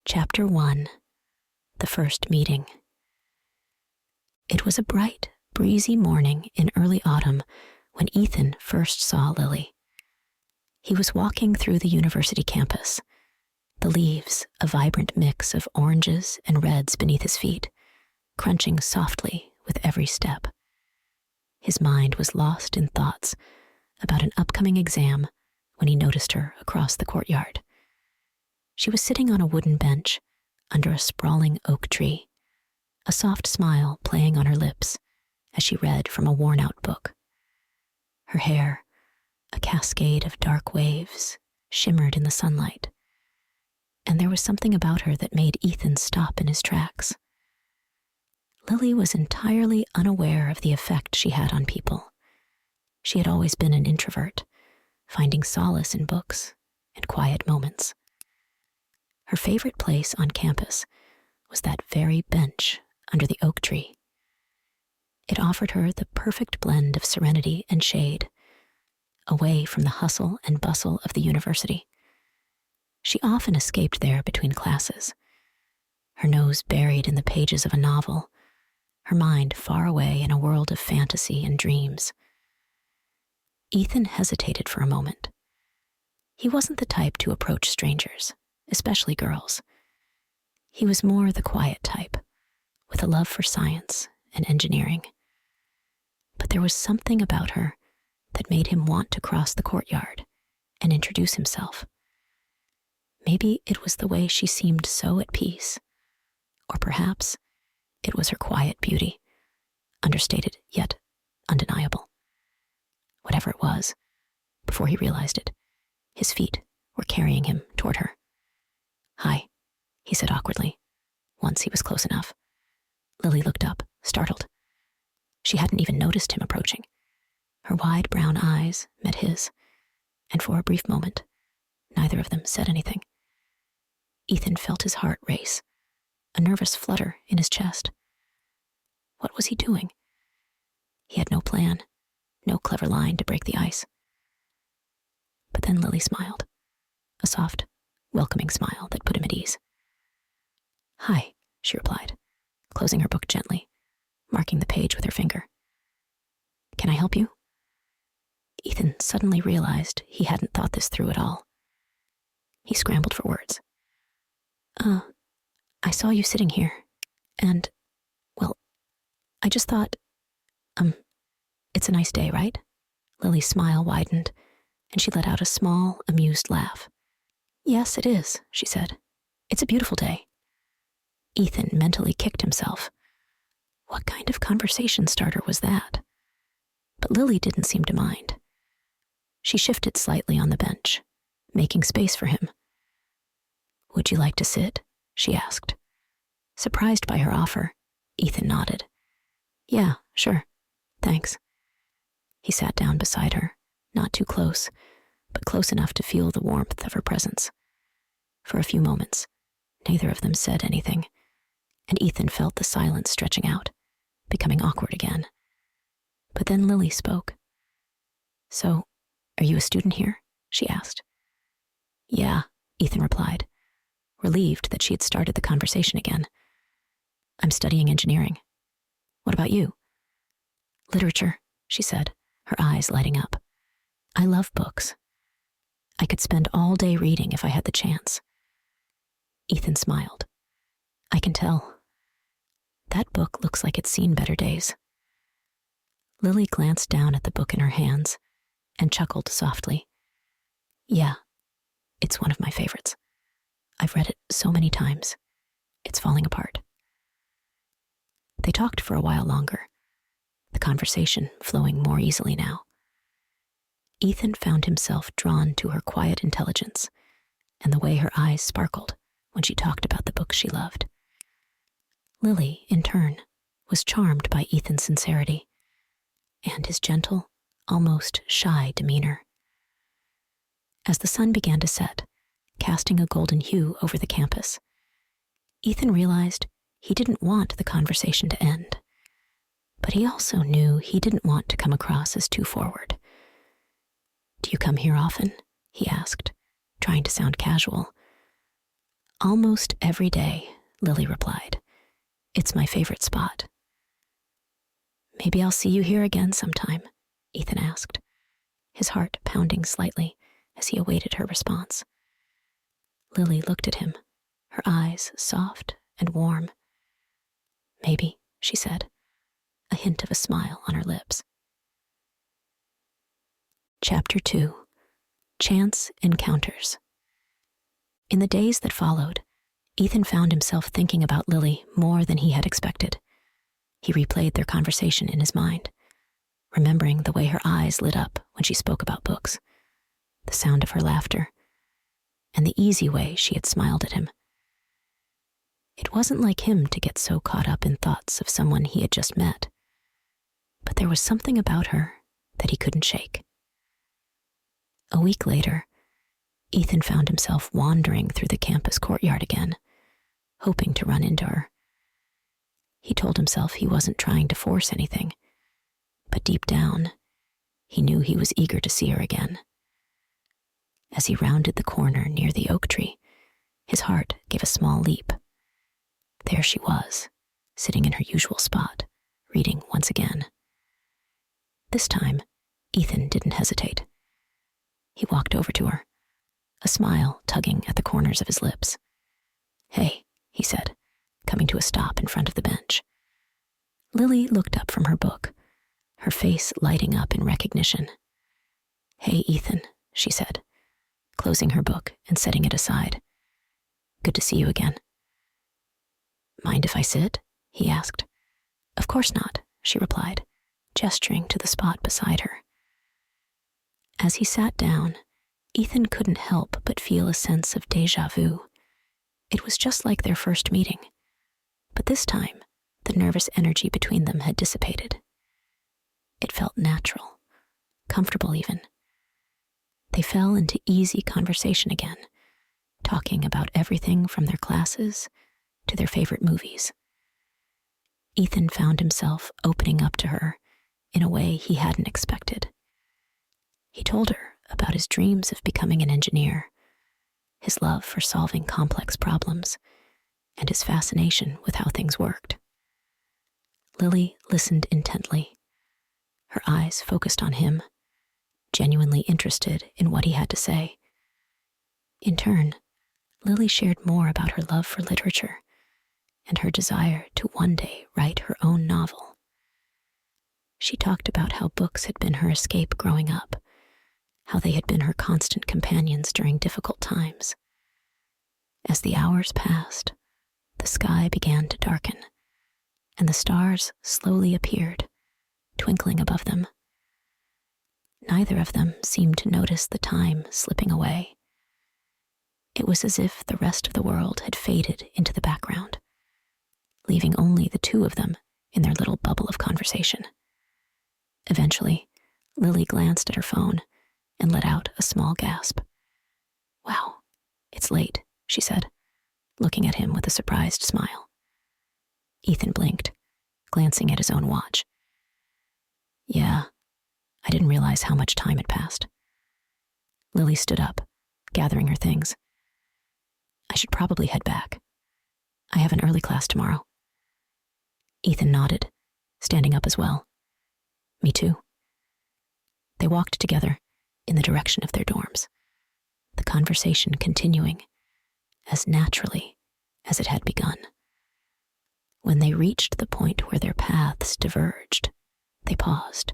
Chapter 1. The First Meeting. It was a bright, breezy morning in early autumn when Ethan first saw Lily. He was walking through the university campus, the leaves, a vibrant mix of oranges and reds beneath his feet, crunching softly with every step. His mind was lost in thoughts about an upcoming exam when he noticed her across the courtyard. She was sitting on a wooden bench under a sprawling oak tree, a soft smile playing on her lips as she read from a worn-out book. Her hair, a cascade of dark waves, shimmered in the sunlight, and there was something about her that made Ethan stop in his tracks. Lily was entirely unaware of the effect she had on people. She had always been an introvert, finding solace in books and quiet moments. Her favorite place on campus was that very bench under the oak tree. It offered her the perfect blend of serenity and shade, away from the hustle and bustle of the university. She often escaped there between classes, her nose buried in the pages of a novel, her mind far away in a world of fantasy and dreams. Ethan hesitated for a moment. He wasn't the type to approach strangers, especially girls. He was more the quiet type, with a love for science and engineering. But there was something about her that made him want to cross the courtyard and introduce himself. Maybe it was the way she seemed so at peace, or perhaps it was her quiet beauty, understated yet undeniable. Whatever it was, before he realized it, his feet were carrying him toward her. "Hi," he said awkwardly, once he was close enough. Lily looked up, startled. She hadn't even noticed him approaching. Her wide brown eyes met his, and for a brief moment, neither of them said anything. Ethan felt his heart race, a nervous flutter in his chest. What was he doing? He had no plan, no clever line to break the ice. But then Lily smiled, a soft, welcoming smile that put him at ease. "Hi," she replied, closing her book gently, marking the page with her finger. "Can I help you?" Ethan suddenly realized he hadn't thought this through at all. He scrambled for words. I saw you sitting here, and, well, I just thought, it's a nice day, right?" Lily's smile widened, and she let out a small, amused laugh. "Yes, it is," she said. "It's a beautiful day." Ethan mentally kicked himself. What kind of conversation starter was that? But Lily didn't seem to mind. She shifted slightly on the bench, making space for him. "Would you like to sit?" she asked. Surprised by her offer, Ethan nodded. "Yeah, sure. Thanks." He sat down beside her, not too close, but close enough to feel the warmth of her presence. For a few moments, neither of them said anything, and Ethan felt the silence stretching out, becoming awkward again. But then Lily spoke. "So, are you a student here?" she asked. "Yeah," Ethan replied, relieved that she had started the conversation again. "I'm studying engineering. What about you?" "Literature," she said, her eyes lighting up. "I love books. I could spend all day reading if I had the chance." Ethan smiled. "I can tell. That book looks like it's seen better days." Lily glanced down at the book in her hands and chuckled softly. "Yeah, it's one of my favorites. I've read it so many times. It's falling apart." They talked for a while longer, the conversation flowing more easily now. Ethan found himself drawn to her quiet intelligence and the way her eyes sparkled when she talked about the books she loved. Lily, in turn, was charmed by Ethan's sincerity and his gentle, almost shy demeanor. As the sun began to set, casting a golden hue over the campus, Ethan realized he didn't want the conversation to end, but he also knew he didn't want to come across as too forward. "Do you come here often?" he asked, trying to sound casual. Almost every day, Lily replied. It's my favorite spot. Maybe I'll see you here again sometime, Ethan asked, his heart pounding slightly as he awaited her response. Lily looked at him, her eyes soft and warm. Maybe, she said, a hint of a smile on her lips. Chapter 2. Chance Encounters. In the days that followed, Ethan found himself thinking about Lily more than he had expected. He replayed their conversation in his mind, remembering the way her eyes lit up when she spoke about books, the sound of her laughter, and the easy way she had smiled at him. It wasn't like him to get so caught up in thoughts of someone he had just met, but there was something about her that he couldn't shake. A week later, Ethan found himself wandering through the campus courtyard again, hoping to run into her. He told himself he wasn't trying to force anything, but deep down, he knew he was eager to see her again. As he rounded the corner near the oak tree, his heart gave a small leap. There she was, sitting in her usual spot, reading once again. This time, Ethan didn't hesitate. He walked over to her, a smile tugging at the corners of his lips. "Hey," he said, coming to a stop in front of the bench. Lily looked up from her book, her face lighting up in recognition. "Hey, Ethan," she said, closing her book and setting it aside. "Good to see you again." "Mind if I sit?" he asked. "Of course not," she replied, gesturing to the spot beside her. As he sat down, Ethan couldn't help but feel a sense of déjà vu. It was just like their first meeting, but this time, the nervous energy between them had dissipated. It felt natural, comfortable even. They fell into easy conversation again, talking about everything from their classes to their favorite movies. Ethan found himself opening up to her in a way he hadn't expected. He told her about his dreams of becoming an engineer, his love for solving complex problems, and his fascination with how things worked. Lily listened intently, her eyes focused on him, genuinely interested in what he had to say. In turn, Lily shared more about her love for literature and her desire to one day write her own novel. She talked about how books had been her escape growing up, how they had been her constant companions during difficult times. As the hours passed, the sky began to darken, and the stars slowly appeared, twinkling above them. Neither of them seemed to notice the time slipping away. It was as if the rest of the world had faded into the background, leaving only the two of them in their little bubble of conversation. Eventually, Lily glanced at her phone and let out a small gasp. "Wow, it's late," she said, looking at him with a surprised smile. Ethan blinked, glancing at his own watch. "Yeah, I didn't realize how much time had passed." Lily stood up, gathering her things. "I should probably head back. I have an early class tomorrow." Ethan nodded, standing up as well. "Me too." They walked together in the direction of their dorms, the conversation continuing as naturally as it had begun. When they reached the point where their paths diverged, they paused,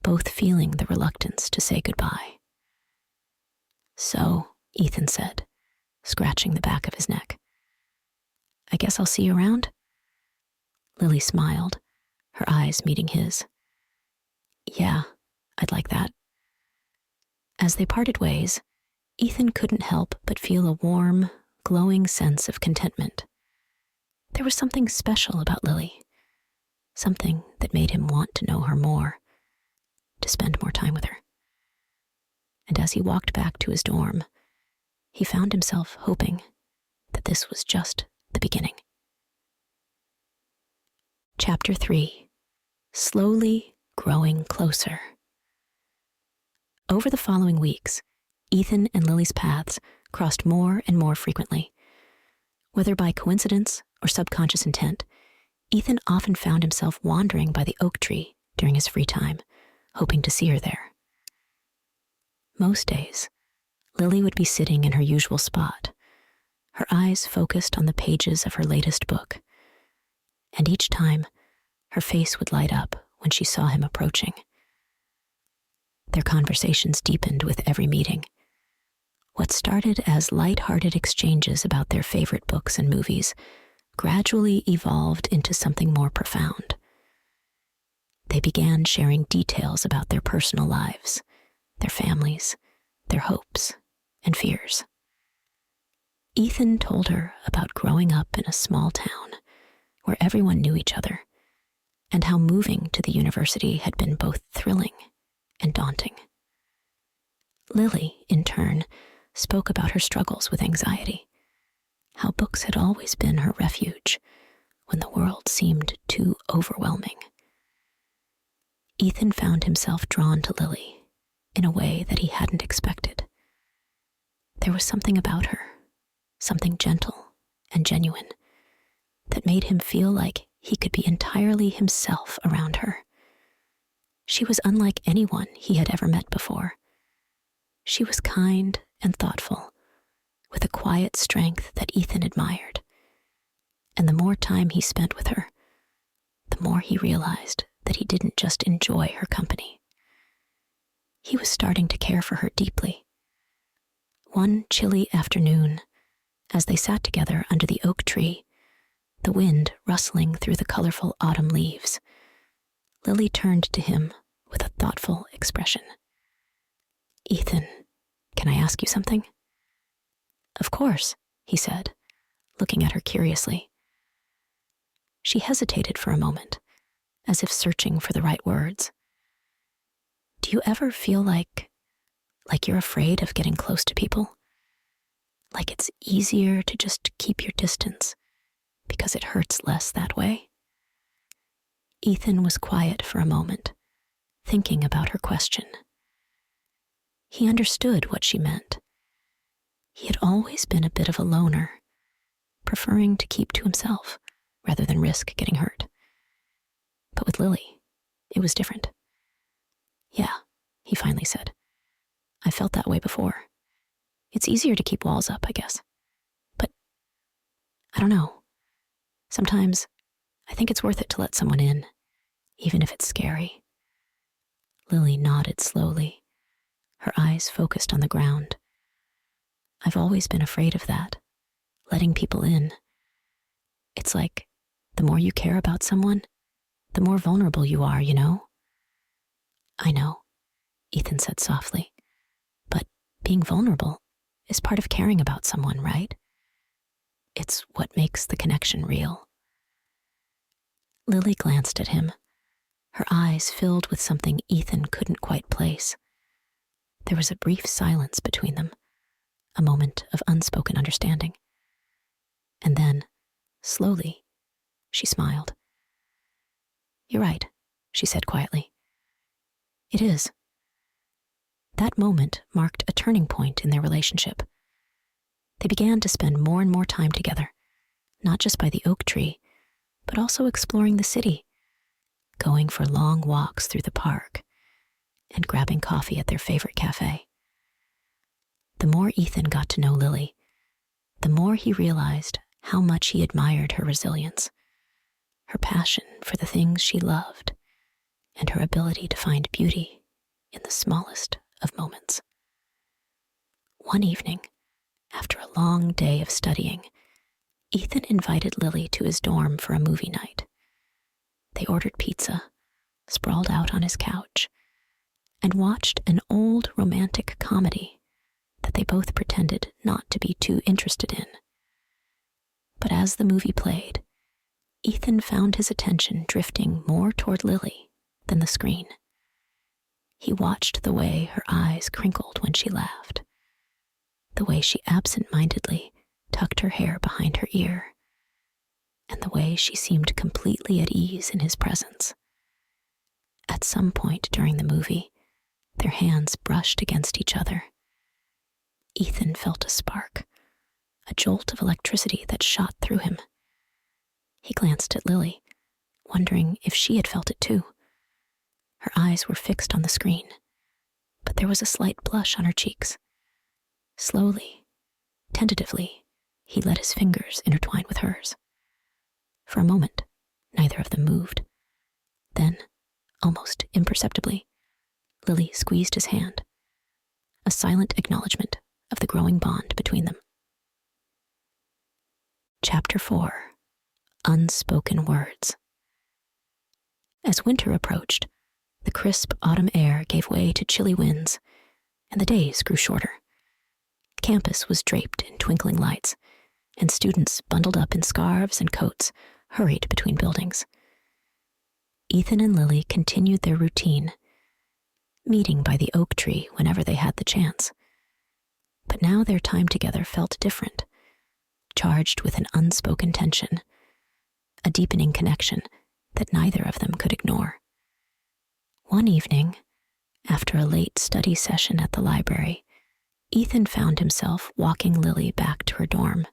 both feeling the reluctance to say goodbye. "So," Ethan said, scratching the back of his neck, "I guess I'll see you around?" Lily smiled, her eyes meeting his. "Yeah, I'd like that." As they parted ways, Ethan couldn't help but feel a warm, glowing sense of contentment. There was something special about Lily, something that made him want to know her more, to spend more time with her. And as he walked back to his dorm, he found himself hoping that this was just the beginning. Chapter 3. Slowly Growing Closer. Over the following weeks, Ethan and Lily's paths crossed more and more frequently, Whether by coincidence or subconscious intent, Ethan often found himself wandering by the oak tree during his free time, hoping to see her there. Most days, Lily would be sitting in her usual spot, her eyes focused on the pages of her latest book, and each time, her face would light up when she saw him approaching. Their conversations deepened with every meeting. What started as light-hearted exchanges about their favorite books and movies gradually evolved into something more profound. They began sharing details about their personal lives, their families, their hopes and fears. Ethan told her about growing up in a small town where everyone knew each other, and how moving to the university had been both thrilling and daunting. Lily, in turn, spoke about her struggles with anxiety, how books had always been her refuge when the world seemed too overwhelming. Ethan found himself drawn to Lily in a way that he hadn't expected. There was something about her, something gentle and genuine, that made him feel like he could be entirely himself around her. She was unlike anyone he had ever met before. She was kind and thoughtful, with a quiet strength that Ethan admired. And the more time he spent with her, the more he realized that he didn't just enjoy her company. He was starting to care for her deeply. One chilly afternoon, as they sat together under the oak tree, the wind rustling through the colorful autumn leaves, Lily turned to him with a thoughtful expression. "Ethan, can I ask you something?" "Of course," he said, looking at her curiously. She hesitated for a moment, as if searching for the right words. "Do you ever feel like you're afraid of getting close to people? Like it's easier to just keep your distance because it hurts less that way?" Ethan was quiet for a moment, thinking about her question. He understood what she meant. He had always been a bit of a loner, preferring to keep to himself rather than risk getting hurt. But with Lily, it was different. "Yeah," he finally said. "I felt that way before. It's easier to keep walls up, I guess. But I don't know. Sometimes I think it's worth it to let someone in, even if it's scary." Lily nodded slowly, her eyes focused on the ground. "I've always been afraid of that, letting people in. It's like the more you care about someone, the more vulnerable you are, you know?" "I know," Ethan said softly. "But being vulnerable is part of caring about someone, right? It's what makes the connection real." Lily glanced at him, her eyes filled with something Ethan couldn't quite place. There was a brief silence between them, a moment of unspoken understanding. And then, slowly, she smiled. "You're right," she said quietly. "It is." That moment marked a turning point in their relationship. They began to spend more and more time together, not just by the oak tree, but also exploring the city, going for long walks through the park, and grabbing coffee at their favorite cafe. The more Ethan got to know Lily, the more he realized how much he admired her resilience, her passion for the things she loved, and her ability to find beauty in the smallest of moments. One evening, after a long day of studying, Ethan invited Lily to his dorm for a movie night. They ordered pizza, sprawled out on his couch, and watched an old romantic comedy that they both pretended not to be too interested in. But as the movie played, Ethan found his attention drifting more toward Lily than the screen. He watched the way her eyes crinkled when she laughed, the way she absent-mindedly tucked her hair behind her ear, and the way she seemed completely at ease in his presence. At some point during the movie, their hands brushed against each other. Ethan felt a spark, a jolt of electricity that shot through him. He glanced at Lily, wondering if she had felt it too. Her eyes were fixed on the screen, but there was a slight blush on her cheeks. Slowly, tentatively, he let his fingers intertwine with hers. For a moment, neither of them moved. Then, almost imperceptibly, Lily squeezed his hand, a silent acknowledgement of the growing bond between them. Chapter 4. Unspoken Words. As winter approached, the crisp autumn air gave way to chilly winds, and the days grew shorter. Campus was draped in twinkling lights, and students bundled up in scarves and coats hurried between buildings. Ethan and Lily continued their routine, meeting by the oak tree whenever they had the chance. But now their time together felt different, charged with an unspoken tension, a deepening connection that neither of them could ignore. One evening, after a late study session at the library, Ethan found himself walking Lily back to her dorm.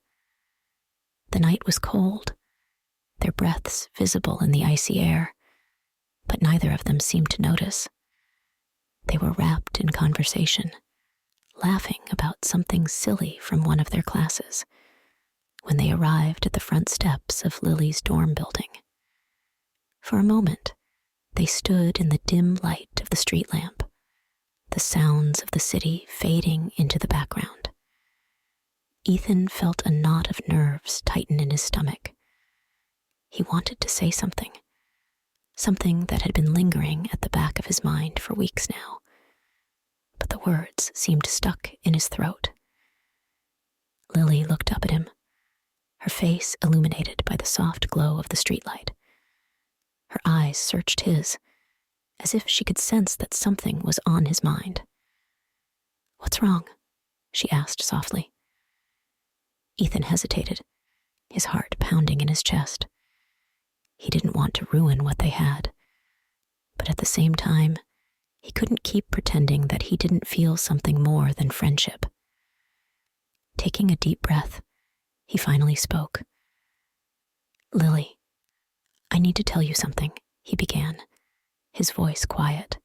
The night was cold, their breaths visible in the icy air, but neither of them seemed to notice. They were wrapped in conversation, laughing about something silly from one of their classes, when they arrived at the front steps of Lily's dorm building. For a moment, they stood in the dim light of the street lamp, the sounds of the city fading into the background. Ethan felt a knot of nerves tighten in his stomach. He wanted to say something that had been lingering at the back of his mind for weeks now, but the words seemed stuck in his throat. Lily looked up at him, her face illuminated by the soft glow of the streetlight. Her eyes searched his, as if she could sense that something was on his mind. "What's wrong?" she asked softly. Ethan hesitated, his heart pounding in his chest. He didn't want to ruin what they had, but at the same time, he couldn't keep pretending that he didn't feel something more than friendship. Taking a deep breath, he finally spoke. "Lily, I need to tell you something," he began, his voice quiet.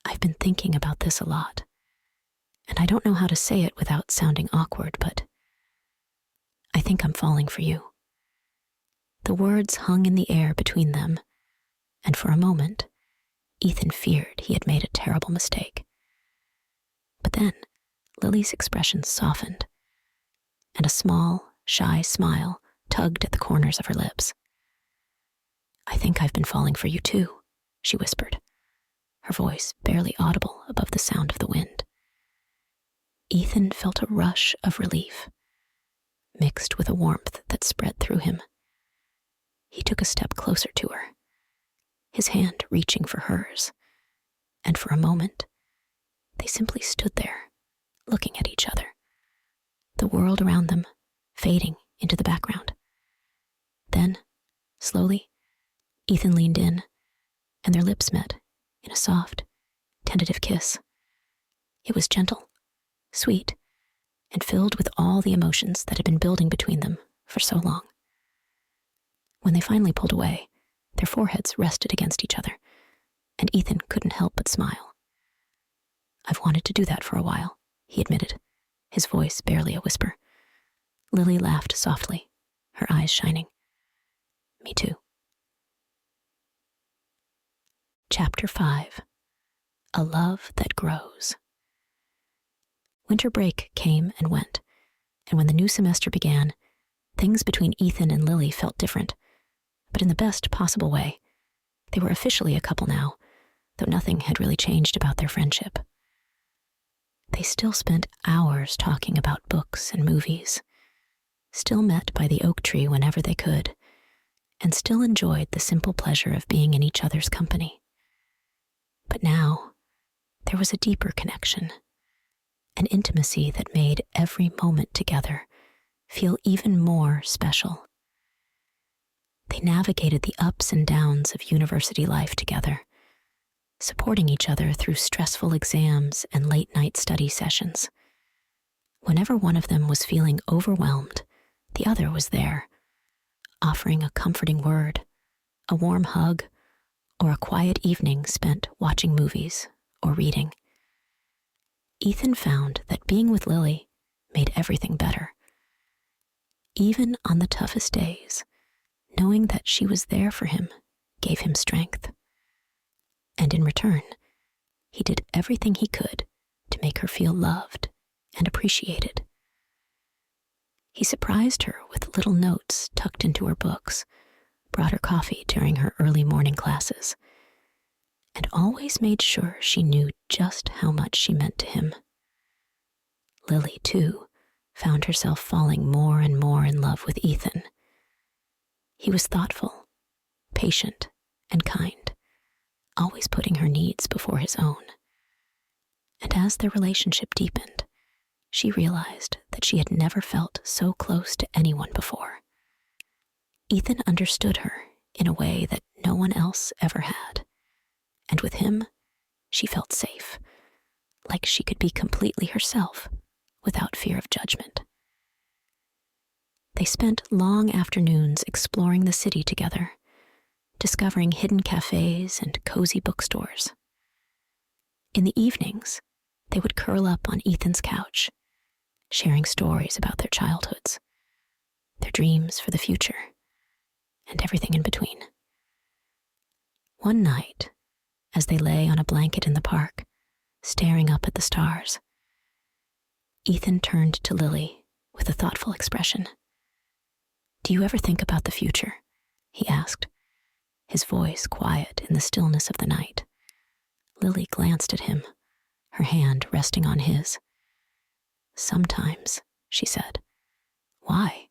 "I've been thinking about this a lot, and I don't know how to say it without sounding awkward, but I think I'm falling for you." The words hung in the air between them, and for a moment, Ethan feared he had made a terrible mistake. But then, Lily's expression softened, and a small, shy smile tugged at the corners of her lips. "I think I've been falling for you too," she whispered, her voice barely audible above the sound of the wind. Ethan felt a rush of relief, mixed with a warmth that spread through him. He took a step closer to her, his hand reaching for hers, and for a moment, they simply stood there, looking at each other, the world around them fading into the background. Then, slowly, Ethan leaned in, and their lips met in a soft, tentative kiss. It was gentle, sweet, and filled with all the emotions that had been building between them for so long. When they finally pulled away, their foreheads rested against each other, and Ethan couldn't help but smile. "I've wanted to do that for a while," he admitted, his voice barely a whisper. Lily laughed softly, her eyes shining. "Me too." Chapter 5. A Love That Grows. Winter break came and went, and when the new semester began, things between Ethan and Lily felt different, but in the best possible way. They were officially a couple now, though nothing had really changed about their friendship. They still spent hours talking about books and movies, still met by the oak tree whenever they could, and still enjoyed the simple pleasure of being in each other's company. But now, there was a deeper connection, an intimacy that made every moment together feel even more special. They navigated the ups and downs of university life together, supporting each other through stressful exams and late-night study sessions. Whenever one of them was feeling overwhelmed, the other was there, offering a comforting word, a warm hug, or a quiet evening spent watching movies or reading. Ethan found that being with Lily made everything better. Even on the toughest days, knowing that she was there for him gave him strength. And in return, he did everything he could to make her feel loved and appreciated. He surprised her with little notes tucked into her books, brought her coffee during her early morning classes, and always made sure she knew just how much she meant to him. Lily, too, found herself falling more and more in love with Ethan. He was thoughtful, patient, and kind, always putting her needs before his own. And as their relationship deepened, she realized that she had never felt so close to anyone before. Ethan understood her in a way that no one else ever had, and with him, she felt safe, like she could be completely herself without fear of judgment. They spent long afternoons exploring the city together, discovering hidden cafes and cozy bookstores. In the evenings, they would curl up on Ethan's couch, sharing stories about their childhoods, their dreams for the future, and everything in between. One night, as they lay on a blanket in the park, staring up at the stars, Ethan turned to Lily with a thoughtful expression. "Do you ever think about the future?" he asked, his voice quiet in the stillness of the night. Lily glanced at him, her hand resting on his. "Sometimes," she said. "Why?"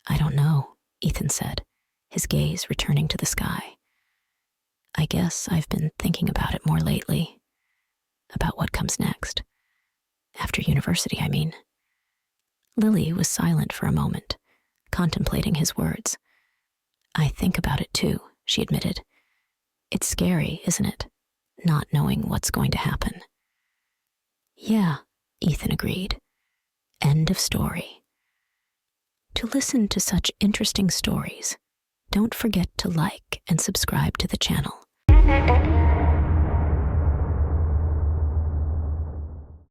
"I don't know," Ethan said, his gaze returning to the sky. "I guess I've been thinking about it more lately, about what comes next. After university, I mean." Lily was silent for a moment, contemplating his words. "I think about it too," she admitted. "It's scary, isn't it? Not knowing what's going to happen." "Yeah," Ethan agreed. End of story. To listen to such interesting stories, don't forget to like and subscribe to the channel.